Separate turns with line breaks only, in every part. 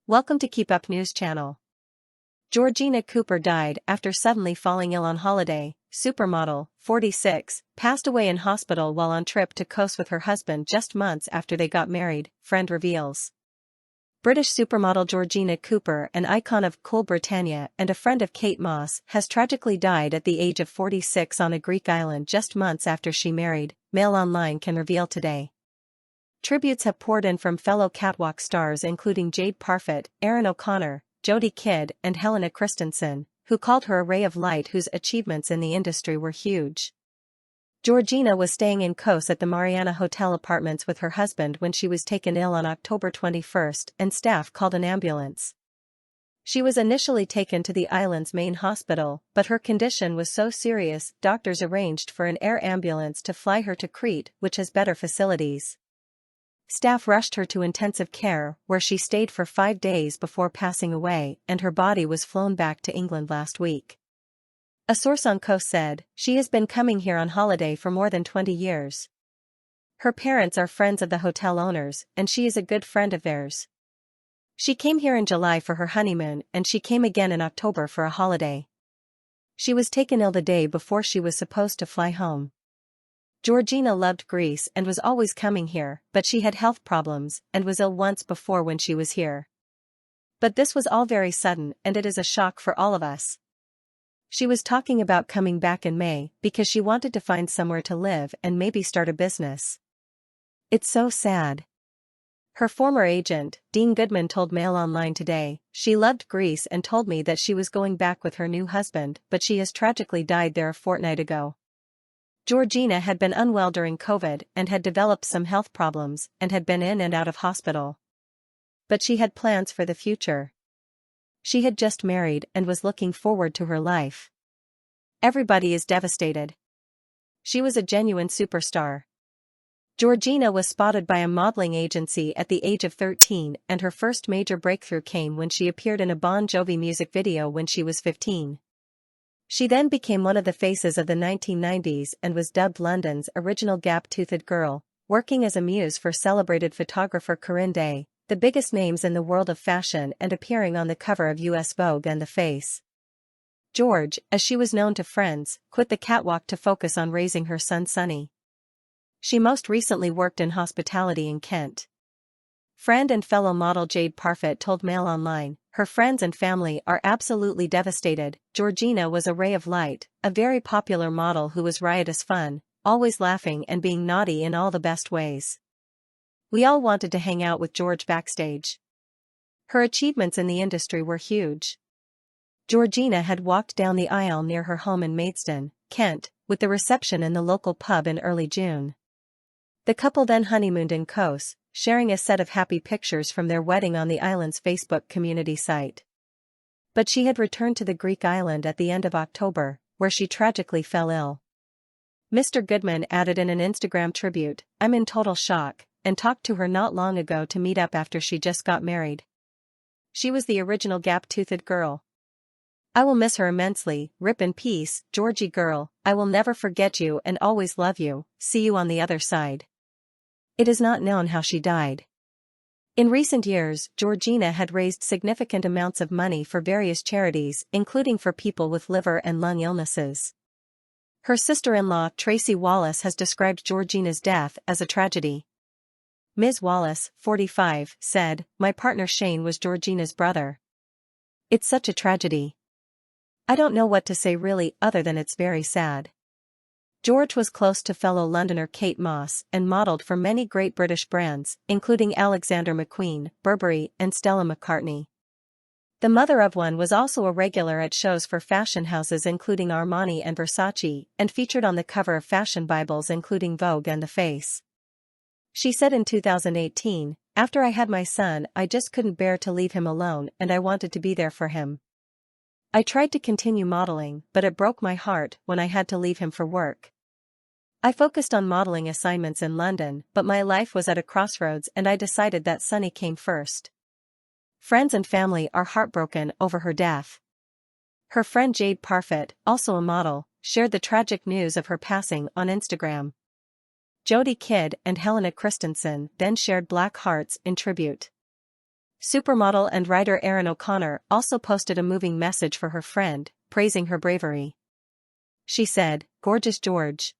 Welcome to Keep Up News Channel. Georgina Cooper died after suddenly falling ill on holiday. Supermodel, 46, passed away in hospital while on trip to Kos with her husband just months after they got married, friend reveals. British supermodel Georgina Cooper, an icon of Cool Britannia and a friend of Kate Moss, has tragically died at the age of 46 on a Greek island just months after she married, Mail Online can reveal today. Tributes have poured in from fellow catwalk stars including Jade Parfit, Erin O'Connor, Jodie Kidd and Helena Christensen, who called her a ray of light whose achievements in the industry were huge. Georgina was staying in Kos at the Mariana Hotel apartments with her husband when she was taken ill on October 21 and staff called an ambulance. She was initially taken to the island's main hospital, but her condition was so serious doctors arranged for an air ambulance to fly her to Crete, which has better facilities. Staff rushed her to intensive care, where she stayed for 5 days before passing away, and her body was flown back to England last week. A source on Kos said, "She has been coming here on holiday for more than 20 years. Her parents are friends of the hotel owners, and she is a good friend of theirs. She came here in July for her honeymoon, and she came again in October for a holiday. She was taken ill the day before she was supposed to fly home. Georgina loved Greece and was always coming here, but she had health problems and was ill once before when she was here. But this was all very sudden and it is a shock for all of us. She was talking about coming back in May because she wanted to find somewhere to live and maybe start a business. It's so sad." Her former agent, Dean Goodman, told Mail Online today, "She loved Greece and told me that she was going back with her new husband, but she has tragically died there a fortnight ago." Georgina had been unwell during COVID and had developed some health problems and had been in and out of hospital. But she had plans for the future. She had just married and was looking forward to her life. Everybody is devastated. She was a genuine superstar. Georgina was spotted by a modeling agency at the age of 13 and her first major breakthrough came when she appeared in a Bon Jovi music video when she was 15. She then became one of the faces of the 1990s and was dubbed London's original gap-toothed girl, working as a muse for celebrated photographer Corinne Day, the biggest names in the world of fashion, and appearing on the cover of US Vogue and The Face. George, as she was known to friends, quit the catwalk to focus on raising her son Sonny. She most recently worked in hospitality in Kent. Friend and fellow model Jade Parfit told Mail Online, "Her friends and family are absolutely devastated. Georgina was a ray of light, a very popular model who was riotous fun, always laughing and being naughty in all the best ways. We all wanted to hang out with George backstage. Her achievements in the industry were huge." Georgina had walked down the aisle near her home in Maidstone, Kent, with the reception in the local pub in early June. The couple then honeymooned in Kos, sharing a set of happy pictures from their wedding on the island's Facebook community site. But she had returned to the Greek island at the end of October, where she tragically fell ill. Mr. Goodman added in an Instagram tribute, "I'm in total shock, and talked to her not long ago to meet up after she just got married. She was the original gap-toothed girl. I will miss her immensely. Rip in peace, Georgie girl. I will never forget you and always love you. See you on the other side." It is not known how she died. In recent years, Georgina had raised significant amounts of money for various charities, including for people with liver and lung illnesses. Her sister-in-law, Tracy Wallace, has described Georgina's death as a tragedy. Ms. Wallace, 45, said, "My partner Shane was Georgina's brother. It's such a tragedy. I don't know what to say really other than it's very sad." George was close to fellow Londoner Kate Moss and modeled for many great British brands, including Alexander McQueen, Burberry, and Stella McCartney. The mother of one was also a regular at shows for fashion houses including Armani and Versace, and featured on the cover of fashion Bibles including Vogue and The Face. She said in 2018, "After I had my son, I just couldn't bear to leave him alone and I wanted to be there for him. I tried to continue modeling, but it broke my heart when I had to leave him for work. I focused on modeling assignments in London, but my life was at a crossroads and I decided that Sonny came first." Friends and family are heartbroken over her death. Her friend Jade Parfit, also a model, shared the tragic news of her passing on Instagram. Jodie Kidd and Helena Christensen then shared black hearts in tribute. Supermodel and writer Erin O'Connor also posted a moving message for her friend, praising her bravery. She said, "Gorgeous George.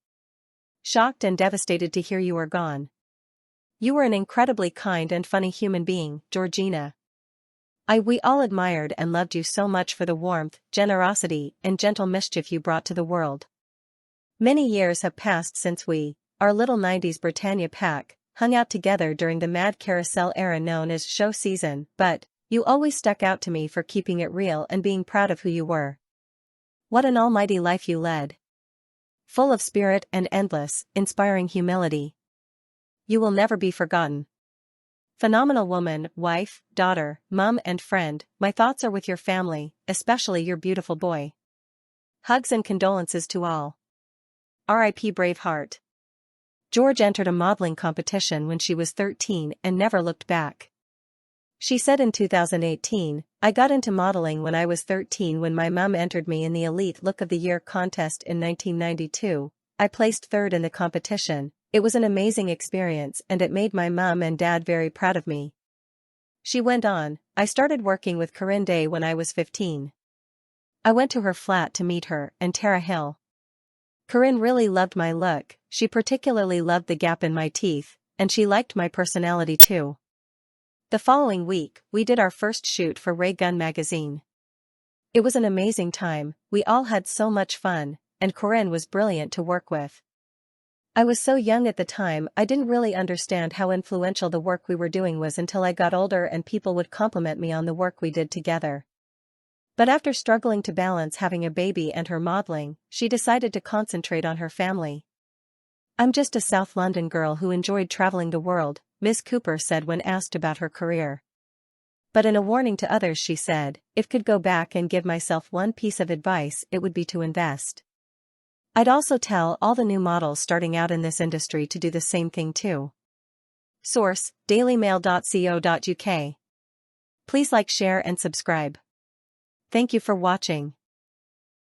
Shocked and devastated to hear you are gone. You were an incredibly kind and funny human being, Georgina. We all admired and loved you so much for the warmth, generosity, and gentle mischief you brought to the world. Many years have passed since we, our little 90s Britannia pack, hung out together during the mad carousel era known as show season, but you always stuck out to me for keeping it real and being proud of who you were. What an almighty life you led. Full of spirit and endless, inspiring humility. You will never be forgotten. Phenomenal woman, wife, daughter, mom and friend, my thoughts are with your family, especially your beautiful boy. Hugs and condolences to all. R.I.P. Braveheart." George entered a modeling competition when she was 13 and never looked back. She said in 2018, "I got into modeling when I was 13 when my mom entered me in the Elite Look of the Year contest in 1992. I placed third in the competition. It was an amazing experience and it made my mom and dad very proud of me." She went on, "I started working with Corinne Day when I was 15. I went to her flat to meet her and Tara Hill. Corinne really loved my look, she particularly loved the gap in my teeth, and she liked my personality too. The following week, we did our first shoot for Ray Gun magazine. It was an amazing time, we all had so much fun, and Corinne was brilliant to work with. I was so young at the time I didn't really understand how influential the work we were doing was until I got older and people would compliment me on the work we did together. But after struggling to balance having a baby and her modeling, she decided to concentrate on her family. I'm just a South London girl who enjoyed traveling the world," Ms. Cooper said when asked about her career. But in a warning to others she said, "If could go back and give myself one piece of advice it would be to invest. I'd also tell all the new models starting out in this industry to do the same thing too." Source: dailymail.co.uk. Please like, share and subscribe. Thank you for watching.